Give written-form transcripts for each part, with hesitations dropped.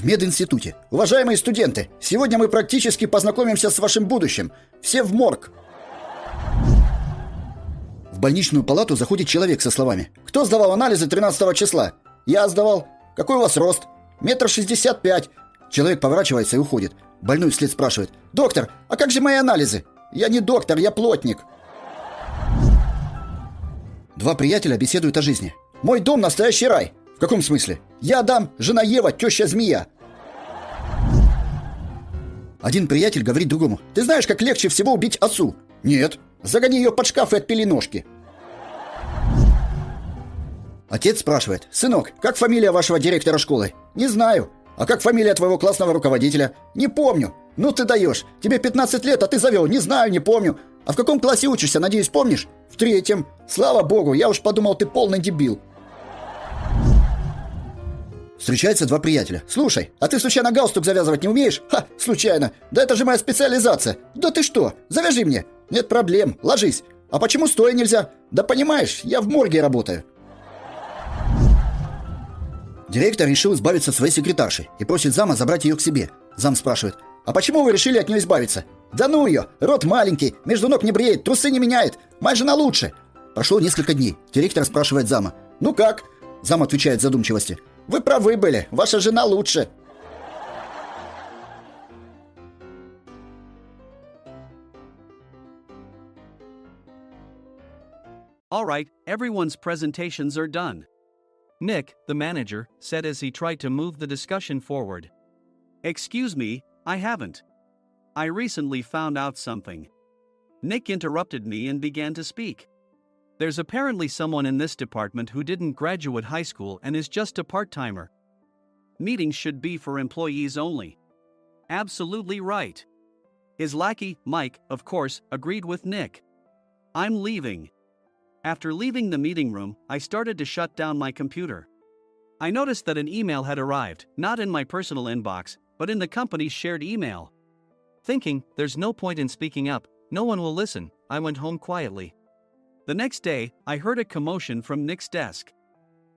В мединституте. Уважаемые студенты, сегодня мы практически познакомимся с вашим будущим. Все в морг. В больничную палату заходит человек со словами: «Кто сдавал анализы 13 числа?» «Я сдавал». «Какой у вас рост?» «1,65 м». Человек поворачивается и уходит. Больной вслед спрашивает: «Доктор, а как же мои анализы?» «Я не доктор, я плотник». Два приятеля беседуют о жизни. «Мой дом настоящий рай». «В каком смысле?» «Я Адам, жена Ева, теща змея». Один приятель говорит другому: «Ты знаешь, как легче всего убить осу?» «Нет». «Загони ее под шкаф и отпили ножки». Отец спрашивает: «Сынок, как фамилия вашего директора школы?» «Не знаю». «А как фамилия твоего классного руководителя?» «Не помню». «Ну ты даешь. Тебе 15 лет, а ты завел. Не знаю, не помню». «А в каком классе учишься, надеюсь, помнишь?» «В 3-м». «Слава богу, я уж подумал, ты полный дебил». Встречаются два приятеля. «Слушай, а ты случайно галстук завязывать не умеешь?» «Ха, случайно. Да это же моя специализация». «Да ты что? Завяжи мне». «Нет проблем. Ложись». «А почему стоя нельзя?» «Да понимаешь, я в морге работаю». Директор решил избавиться от своей секретарши и просит зама забрать ее к себе. Зам спрашивает: «А почему вы решили от нее избавиться?» «Да ну ее! Рот маленький, между ног не бреет, трусы не меняет. Моя жена лучше». Прошло несколько дней. Директор спрашивает зама: «Ну как?» Зам отвечает в задумчивости: «Вы правы были, ваша жена лучше». All right, everyone's presentations are done. Nick, the manager, said as he tried to move the discussion forward. Excuse me, I haven't. I recently found out something. Nick interrupted me and began to speak. There's apparently someone in this department who didn't graduate high school and is just a part-timer. Meetings should be for employees only. Absolutely right. His lackey, Mike, of course, agreed with Nick. I'm leaving. After leaving the meeting room, I started to shut down my computer. I noticed that an email had arrived, not in my personal inbox, but in the company's shared email. Thinking, there's no point in speaking up, no one will listen, I went home quietly. The next day, I heard a commotion from Nick's desk.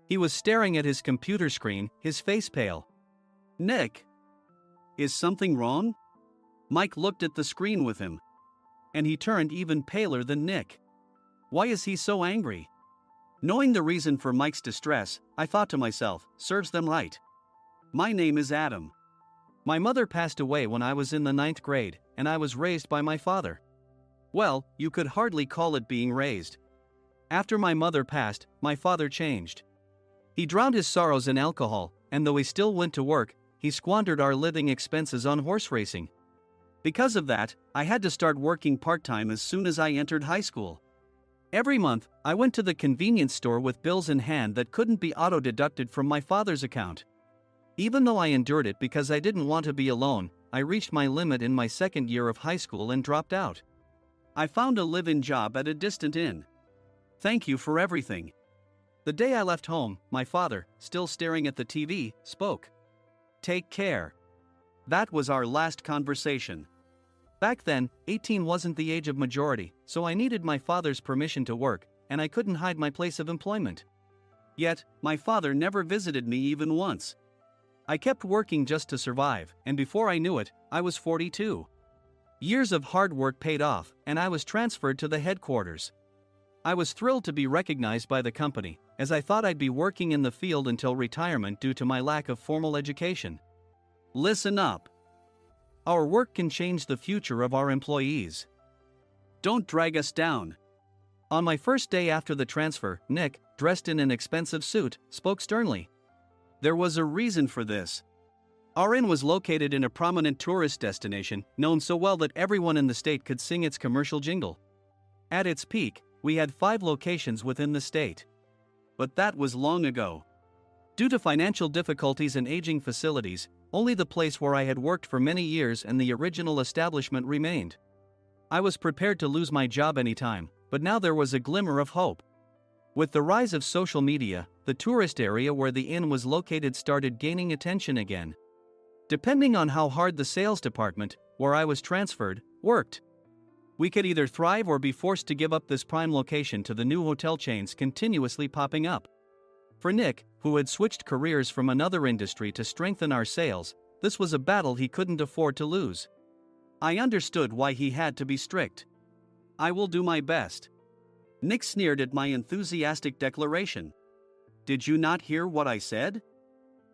He was staring at his computer screen, his face pale. "Nick? Is something wrong?" Mike looked at the screen with him. And he turned even paler than Nick. Why is he so angry? Knowing the reason for Mike's distress, I thought to myself, serves them right. My name is Adam. My mother passed away when I was in the 9th grade, and I was raised by my father. Well, you could hardly call it being raised. After my mother passed, my father changed. He drowned his sorrows in alcohol, and though he still went to work, he squandered our living expenses on horse racing. Because of that, I had to start working part-time as soon as I entered high school. Every month, I went to the convenience store with bills in hand that couldn't be auto-deducted from my father's account. Even though I endured it because I didn't want to be alone, I reached my limit in my second year of high school and dropped out. I found a live-in job at a distant inn. Thank you for everything. The day I left home, my father, still staring at the TV, spoke. Take care. That was our last conversation. Back then, 18 wasn't the age of majority, so I needed my father's permission to work, and I couldn't hide my place of employment. Yet, my father never visited me even once. I kept working just to survive, and before I knew it, I was 42. Years of hard work paid off, and I was transferred to the headquarters. I was thrilled to be recognized by the company, as I thought I'd be working in the field until retirement due to my lack of formal education. Listen up. Our work can change the future of our employees. Don't drag us down. On my first day after the transfer, Nick, dressed in an expensive suit, spoke sternly. There was a reason for this. Our inn was located in a prominent tourist destination, known so well that everyone in the state could sing its commercial jingle. At its peak, we had 5 locations within the state. But that was long ago. Due to financial difficulties and aging facilities, only the place where I had worked for many years and the original establishment remained. I was prepared to lose my job anytime, but now there was a glimmer of hope. With the rise of social media, the tourist area where the inn was located started gaining attention again. Depending on how hard the sales department, where I was transferred, worked, we could either thrive or be forced to give up this prime location to the new hotel chains continuously popping up. For Nick, who had switched careers from another industry to strengthen our sales, this was a battle he couldn't afford to lose. I understood why he had to be strict. "I will do my best." Nick sneered at my enthusiastic declaration. "Did you not hear what I said?"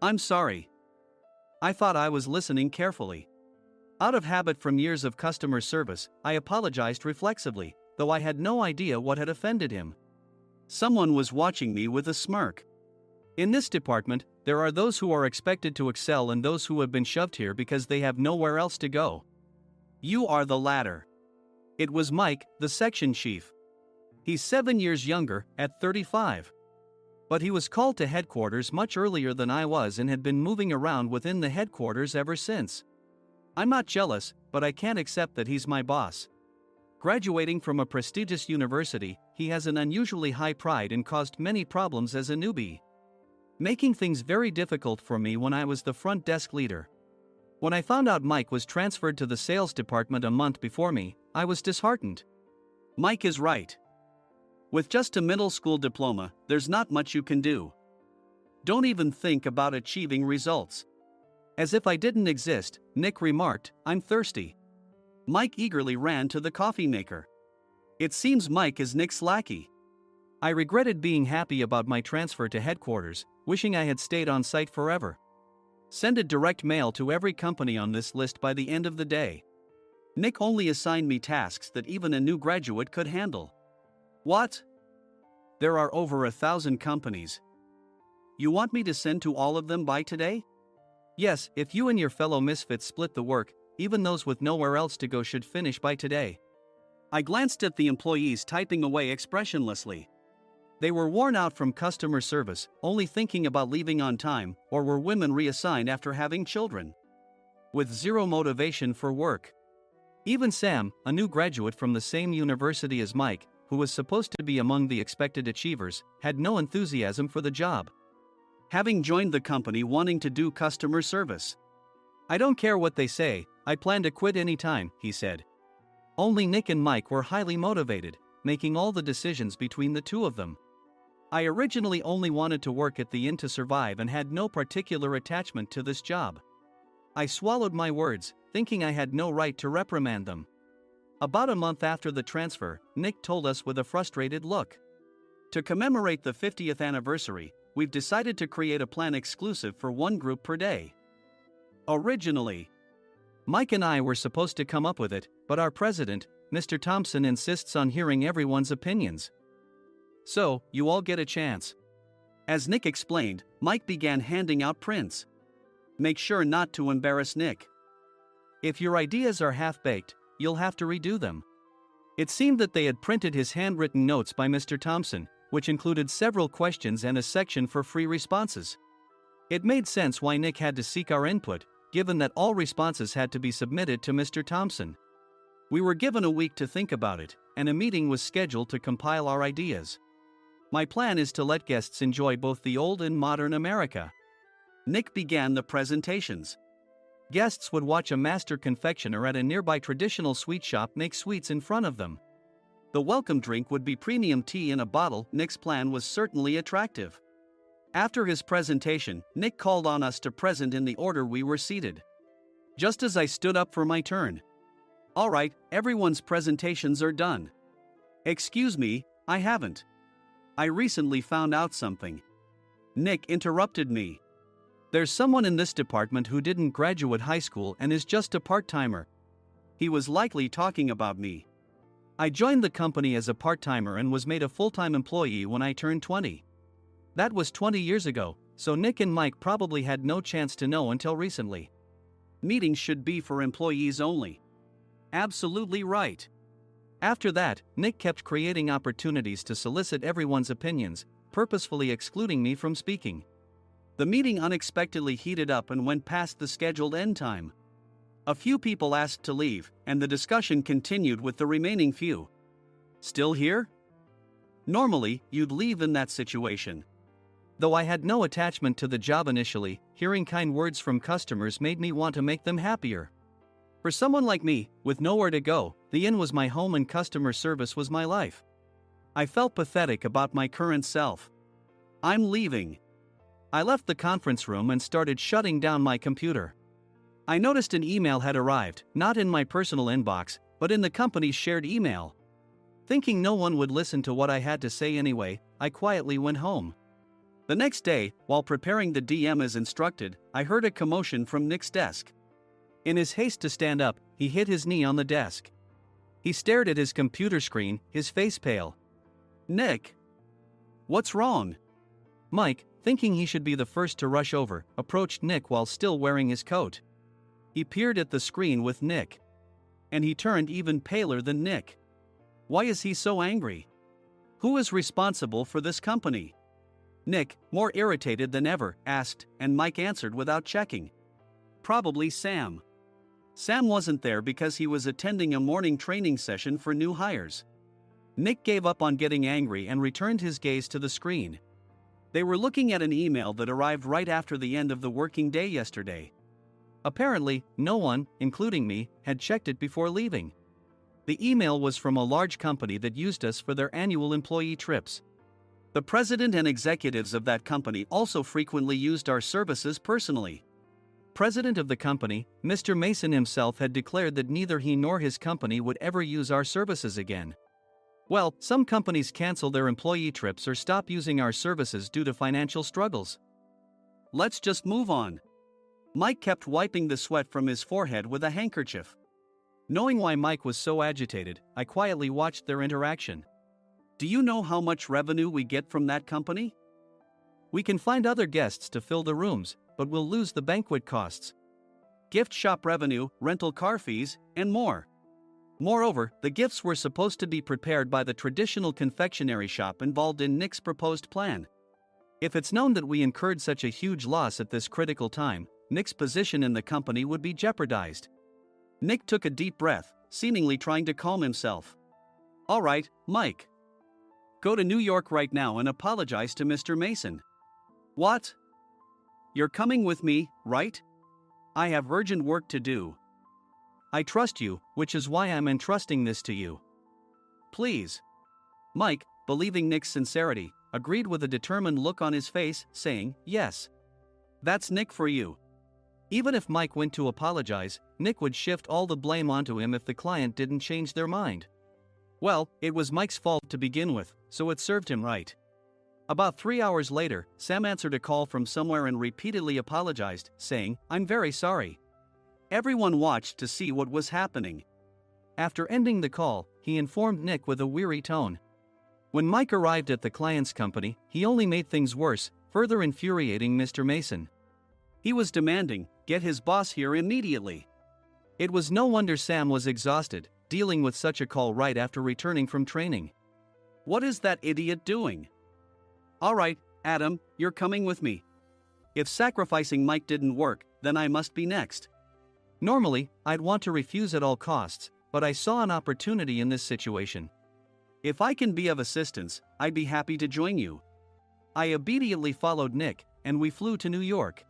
"I'm sorry." I thought I was listening carefully. Out of habit from years of customer service, I apologized reflexively, though I had no idea what had offended him. Someone was watching me with a smirk. In this department, there are those who are expected to excel and those who have been shoved here because they have nowhere else to go. You are the latter. It was Mike, the section chief. He's 7 years younger, at 35. But he was called to headquarters much earlier than I was and had been moving around within the headquarters ever since. I'm not jealous, but I can't accept that he's my boss. Graduating from a prestigious university, he has an unusually high pride and caused many problems as a newbie, making things very difficult for me when I was the front desk leader. When I found out Mike was transferred to the sales department a month before me, I was disheartened. Mike is right. With just a middle school diploma, there's not much you can do. Don't even think about achieving results. As if I didn't exist, Nick remarked, "I'm thirsty." Mike eagerly ran to the coffee maker. It seems Mike is Nick's lackey. I regretted being happy about my transfer to headquarters, wishing I had stayed on site forever. Send a direct mail to every company on this list by the end of the day. Nick only assigned me tasks that even a new graduate could handle. What? There are over 1,000 companies. You want me to send to all of them by today? Yes, if you and your fellow misfits split the work, even those with nowhere else to go should finish by today. I glanced at the employees typing away expressionlessly. They were worn out from customer service, only thinking about leaving on time, or were women reassigned after having children, with zero motivation for work. Even Sam, a new graduate from the same university as Mike, who was supposed to be among the expected achievers, had no enthusiasm for the job, having joined the company wanting to do customer service. "I don't care what they say, I plan to quit anytime," he said. Only Nick and Mike were highly motivated, making all the decisions between the two of them. I originally only wanted to work at the inn to survive and had no particular attachment to this job. I swallowed my words, thinking I had no right to reprimand them. About a month after the transfer, Nick told us with a frustrated look. "To commemorate the 50th anniversary, we've decided to create a plan exclusive for one group per day. Originally, Mike and I were supposed to come up with it, but our president, Mr. Thompson, insists on hearing everyone's opinions. So, you all get a chance." As Nick explained, Mike began handing out prints. "Make sure not to embarrass Nick. If your ideas are half-baked, you'll have to redo them." It seemed that they had printed his handwritten notes by Mr. Thompson, which included several questions and a section for free responses. It made sense why Nick had to seek our input, given that all responses had to be submitted to Mr. Thompson. We were given a week to think about it, and a meeting was scheduled to compile our ideas. My plan is to let guests enjoy both the old and modern America. Nick began the presentations. Guests would watch a master confectioner at a nearby traditional sweet shop make sweets in front of them. The welcome drink would be premium tea in a bottle. Nick's plan was certainly attractive. After his presentation, Nick called on us to present in the order we were seated. Just as I stood up for my turn. "All right, everyone's presentations are done." "Excuse me, I haven't. I recently found out something." Nick interrupted me. "There's someone in this department who didn't graduate high school and is just a part-timer." He was likely talking about me. I joined the company as a part-timer and was made a full-time employee when I turned 20. That was 20 years ago, so Nick and Mike probably had no chance to know until recently. Meetings should be for employees only. Absolutely right. After that, Nick kept creating opportunities to solicit everyone's opinions, purposefully excluding me from speaking. The meeting unexpectedly heated up and went past the scheduled end time. A few people asked to leave, and the discussion continued with the remaining few. "Still here?" Normally, you'd leave in that situation. Though I had no attachment to the job initially, hearing kind words from customers made me want to make them happier. For someone like me, with nowhere to go, the inn was my home and customer service was my life. I felt pathetic about my current self. I'm leaving. I left the conference room and started shutting down my computer. I noticed an email had arrived, not in my personal inbox, but in the company's shared email. Thinking no one would listen to what I had to say anyway, I quietly went home. The next day, while preparing the DM as instructed, I heard a commotion from Nick's desk. In his haste to stand up, he hit his knee on the desk. He stared at his computer screen, his face pale. "Nick? What's wrong?" Mike, thinking he should be the first to rush over, approached Nick while still wearing his coat. He peered at the screen with Nick. And he turned even paler than Nick. Why is he so angry? Who is responsible for this company? Nick, more irritated than ever, asked, and Mike answered without checking. Probably Sam. Sam wasn't there because he was attending a morning training session for new hires. Nick gave up on getting angry and returned his gaze to the screen. They were looking at an email that arrived right after the end of the working day yesterday. Apparently, no one, including me, had checked it before leaving. The email was from a large company that used us for their annual employee trips. The president and executives of that company also frequently used our services personally. President of the company, Mr. Mason himself, had declared that neither he nor his company would ever use our services again. Well, some companies cancel their employee trips or stop using our services due to financial struggles. Let's just move on. Mike kept wiping the sweat from his forehead with a handkerchief. Knowing why Mike was so agitated, I quietly watched their interaction. Do you know how much revenue we get from that company? We can find other guests to fill the rooms, but we'll lose the banquet costs, gift shop revenue, rental car fees, and more. Moreover, the gifts were supposed to be prepared by the traditional confectionery shop involved in Nick's proposed plan. If it's known that we incurred such a huge loss at this critical time, Nick's position in the company would be jeopardized. Nick took a deep breath, seemingly trying to calm himself. All right, Mike. Go to New York right now and apologize to Mr. Mason. What? You're coming with me, right? I have urgent work to do. I trust you, which is why I'm entrusting this to you. Please. Mike, believing Nick's sincerity, agreed with a determined look on his face, saying, yes. That's Nick for you. Even if Mike went to apologize, Nick would shift all the blame onto him if the client didn't change their mind. Well, it was Mike's fault to begin with, so it served him right. About 3 hours later, Sam answered a call from somewhere and repeatedly apologized, saying, I'm very sorry. Everyone watched to see what was happening. After ending the call, he informed Nick with a weary tone. When Mike arrived at the client's company, he only made things worse, further infuriating Mr. Mason. He was demanding, get his boss here immediately. It was no wonder Sam was exhausted, dealing with such a call right after returning from training. What is that idiot doing? All right, Adam, you're coming with me. If sacrificing Mike didn't work, then I must be next. Normally, I'd want to refuse at all costs, but I saw an opportunity in this situation. If I can be of assistance, I'd be happy to join you. I immediately followed Nick, and we flew to New York.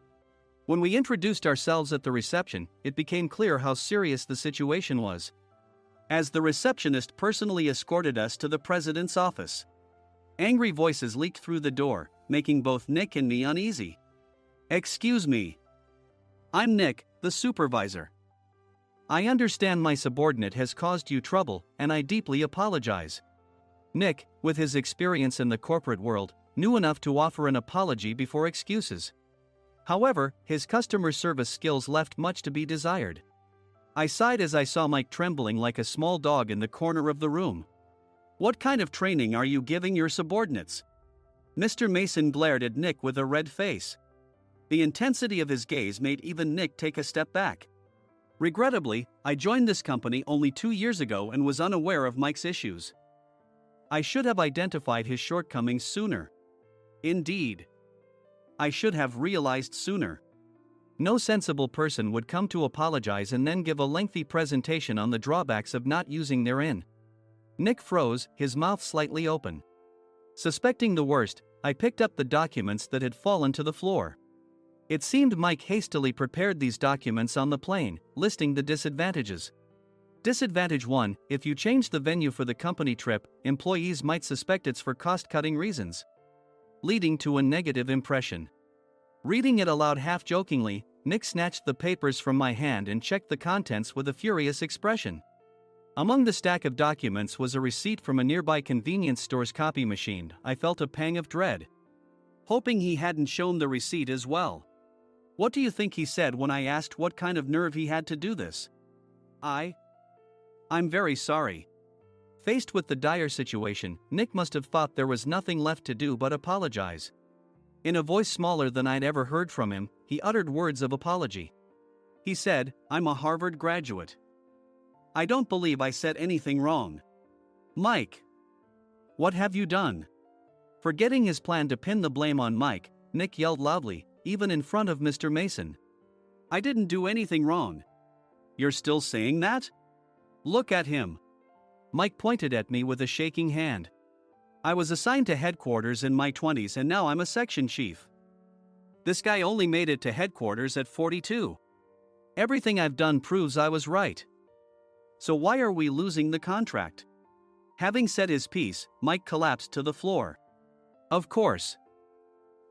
When we introduced ourselves at the reception, it became clear how serious the situation was. As the receptionist personally escorted us to the president's office. Angry voices leaked through the door, making both Nick and me uneasy. Excuse me. I'm Nick, the supervisor. I understand my subordinate has caused you trouble, and I deeply apologize. Nick, with his experience in the corporate world, knew enough to offer an apology before excuses. However, his customer service skills left much to be desired. I sighed as I saw Mike trembling like a small dog in the corner of the room. What kind of training are you giving your subordinates? Mr. Mason glared at Nick with a red face. The intensity of his gaze made even Nick take a step back. Regrettably, I joined this company only 2 years ago and was unaware of Mike's issues. I should have identified his shortcomings sooner. Indeed. I should have realized sooner. No sensible person would come to apologize and then give a lengthy presentation on the drawbacks of not using their in. Nick froze, his mouth slightly open. Suspecting the worst, I picked up the documents that had fallen to the floor. It seemed Mike hastily prepared these documents on the plane, listing the disadvantages. Disadvantage 1, if you change the venue for the company trip, employees might suspect it's for cost-cutting reasons. leading to a negative impression. Reading it aloud half-jokingly, Nick snatched the papers from my hand and checked the contents with a furious expression. Among the stack of documents was a receipt from a nearby convenience store's copy machine. I felt a pang of dread, hoping he hadn't shown the receipt as well. What do you think he said when I asked what kind of nerve he had to do this? I'm very sorry. Faced with the dire situation, Nick must have thought there was nothing left to do but apologize. In a voice smaller than I'd ever heard from him, he uttered words of apology. He said, "I'm a Harvard graduate. I don't believe I said anything wrong." Mike! What have you done? Forgetting his plan to pin the blame on Mike, Nick yelled loudly, even in front of Mr. Mason. "I didn't do anything wrong." "You're still saying that? Look at him." Mike pointed at me with a shaking hand. "I was assigned to headquarters in my 20s and now I'm a section chief. This guy only made it to headquarters at 42. Everything I've done proves I was right. So why are we losing the contract?" Having said his piece, Mike collapsed to the floor. "Of course.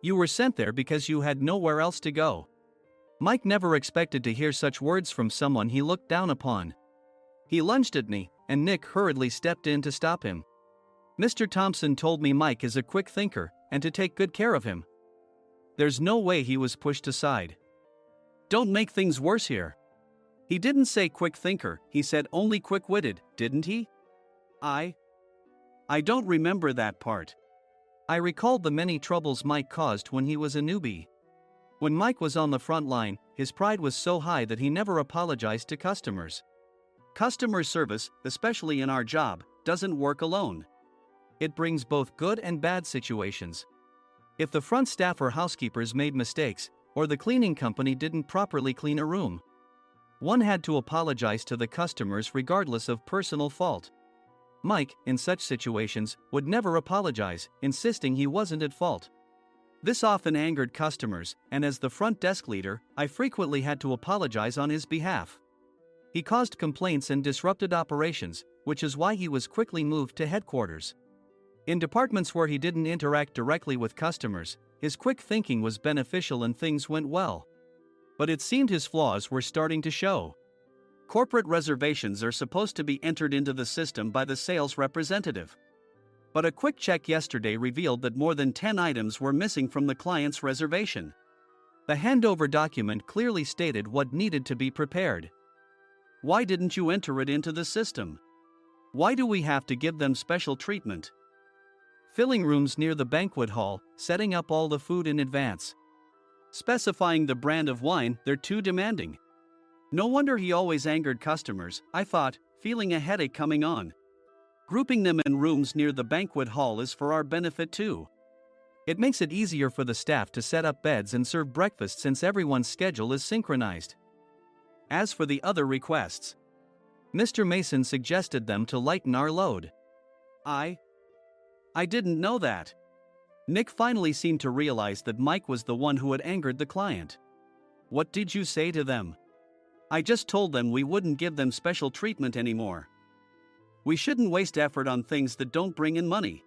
You were sent there because you had nowhere else to go." Mike never expected to hear such words from someone he looked down upon. He lunged at me, and Nick hurriedly stepped in to stop him. "Mr. Thompson told me Mike is a quick thinker, and to take good care of him." There's no way he was pushed aside. "Don't make things worse here." "He didn't say quick thinker, he said only quick-witted, didn't he?" I don't remember that part." I recalled the many troubles Mike caused when he was a newbie. When Mike was on the front line, his pride was so high that he never apologized to customers. Customer service, especially in our job, doesn't work alone. It brings both good and bad situations. If the front staff or housekeepers made mistakes, or the cleaning company didn't properly clean a room, one had to apologize to the customers regardless of personal fault. Mike, in such situations, would never apologize, insisting he wasn't at fault. This often angered customers, and as the front desk leader, I frequently had to apologize on his behalf. He caused complaints and disrupted operations, which is why he was quickly moved to headquarters. In departments where he didn't interact directly with customers, his quick thinking was beneficial and things went well. But it seemed his flaws were starting to show. Corporate reservations are supposed to be entered into the system by the sales representative. But a quick check yesterday revealed that more than 10 items were missing from the client's reservation. The handover document clearly stated what needed to be prepared. Why didn't you enter it into the system? Why do we have to give them special treatment? Filling rooms near the banquet hall, setting up all the food in advance. Specifying the brand of wine, they're too demanding. No wonder he always angered customers, I thought, feeling a headache coming on. Grouping them in rooms near the banquet hall is for our benefit too. It makes it easier for the staff to set up beds and serve breakfast since everyone's schedule is synchronized. As for the other requests, Mr. Mason suggested them to lighten our load. I didn't know that. Nick finally seemed to realize that Mike was the one who had angered the client. What did you say to them? I just told them we wouldn't give them special treatment anymore. We shouldn't waste effort on things that don't bring in money.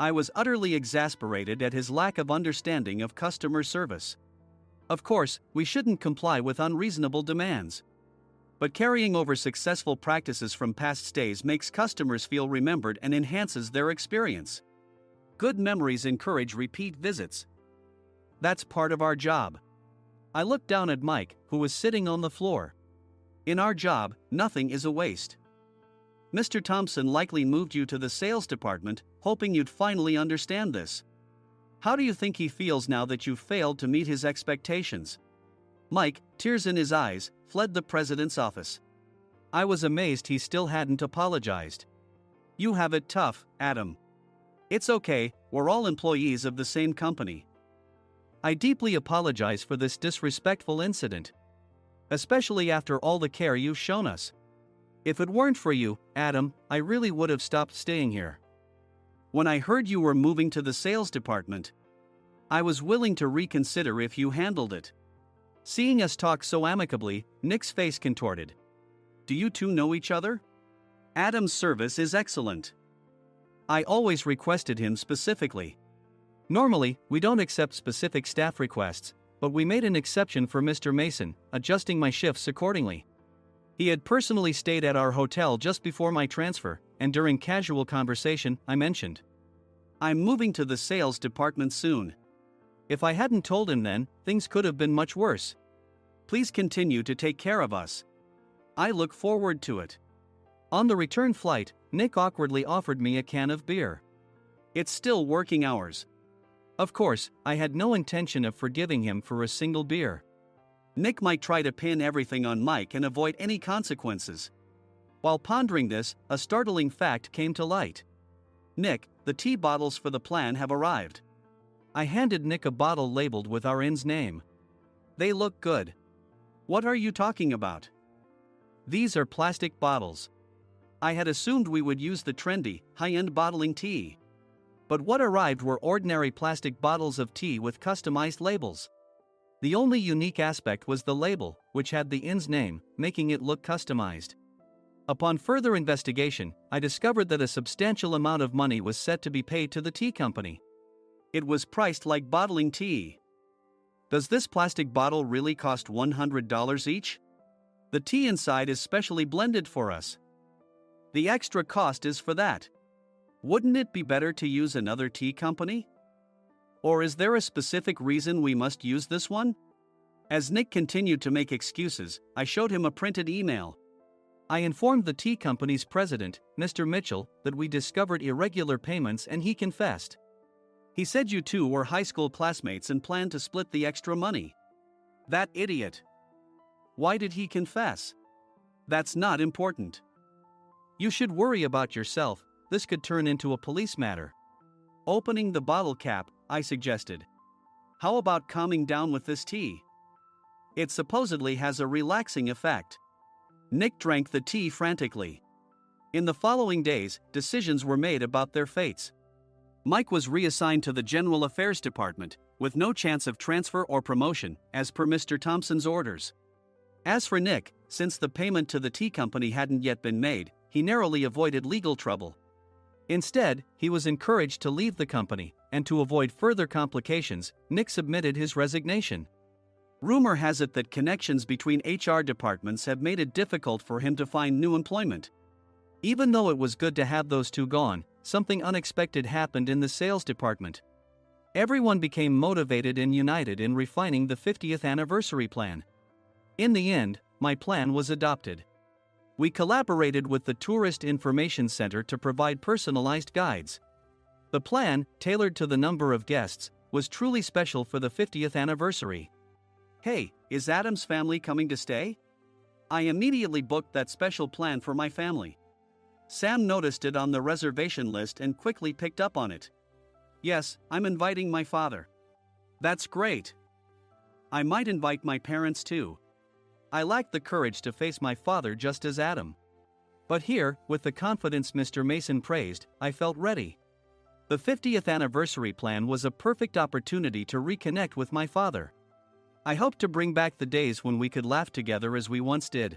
I was utterly exasperated at his lack of understanding of customer service. Of course, we shouldn't comply with unreasonable demands. But carrying over successful practices from past stays makes customers feel remembered and enhances their experience. Good memories encourage repeat visits. That's part of our job. I looked down at Mike, who was sitting on the floor. In our job, nothing is a waste. Mr. Thompson likely moved you to the sales department, hoping you'd finally understand this. How do you think he feels now that you failed to meet his expectations? Mike, tears in his eyes, fled the president's office. I was amazed he still hadn't apologized. You have it tough, Adam. It's okay, we're all employees of the same company. I deeply apologize for this disrespectful incident. Especially after all the care you've shown us. If it weren't for you, Adam, I really would have stopped staying here. When I heard you were moving to the sales department, I was willing to reconsider if you handled it. Seeing us talk so amicably, Nick's face contorted. Do you two know each other? Adam's service is excellent. I always requested him specifically. Normally, we don't accept specific staff requests, but we made an exception for Mr. Mason, adjusting my shifts accordingly. He had personally stayed at our hotel just before my transfer, and during casual conversation, I mentioned, "I'm moving to the sales department soon." If I hadn't told him then, things could have been much worse. Please continue to take care of us. I look forward to it. On the return flight, Nick awkwardly offered me a can of beer. It's still working hours. Of course, I had no intention of forgiving him for a single beer. Nick might try to pin everything on Mike and avoid any consequences. While pondering this, a startling fact came to light. "Nick, the tea bottles for the plan have arrived." I handed Nick a bottle labeled with our inn's name. "They look good." "What are you talking about?" "These are plastic bottles. I had assumed we would use the trendy, high-end bottling tea. But what arrived were ordinary plastic bottles of tea with customized labels. The only unique aspect was the label, which had the inn's name, making it look customized. Upon further investigation, I discovered that a substantial amount of money was set to be paid to the tea company. It was priced like bottling tea. Does this plastic bottle really cost $100 each? The tea inside is specially blended for us. The extra cost is for that. Wouldn't it be better to use another tea company? Or is there a specific reason we must use this one?" As Nick continued to make excuses, I showed him a printed email. I informed the tea company's president, Mr. Mitchell, that we discovered irregular payments and he confessed. He said you two were high school classmates and planned to split the extra money. That idiot. Why did he confess? That's not important. You should worry about yourself, this could turn into a police matter. Opening the bottle cap, I suggested. How about calming down with this tea? It supposedly has a relaxing effect. Nick drank the tea frantically. In the following days, decisions were made about their fates. Mike was reassigned to the General Affairs Department, with no chance of transfer or promotion, as per Mr. Thompson's orders. As for Nick, since the payment to the tea company hadn't yet been made, he narrowly avoided legal trouble. Instead, he was encouraged to leave the company, and to avoid further complications, Nick submitted his resignation. Rumor has it that connections between HR departments have made it difficult for him to find new employment. Even though it was good to have those two gone, something unexpected happened in the sales department. Everyone became motivated and united in refining the 50th anniversary plan. In the end, my plan was adopted. We collaborated with the Tourist Information Center to provide personalized guides. The plan, tailored to the number of guests, was truly special for the 50th anniversary. "Hey, is Adam's family coming to stay?" I immediately booked that special plan for my family. Sam noticed it on the reservation list and quickly picked up on it. "Yes, I'm inviting my father." "That's great. I might invite my parents too." I lacked the courage to face my father just as Adam. But here, with the confidence Mr. Mason praised, I felt ready. The 50th anniversary plan was a perfect opportunity to reconnect with my father. I hoped to bring back the days when we could laugh together as we once did.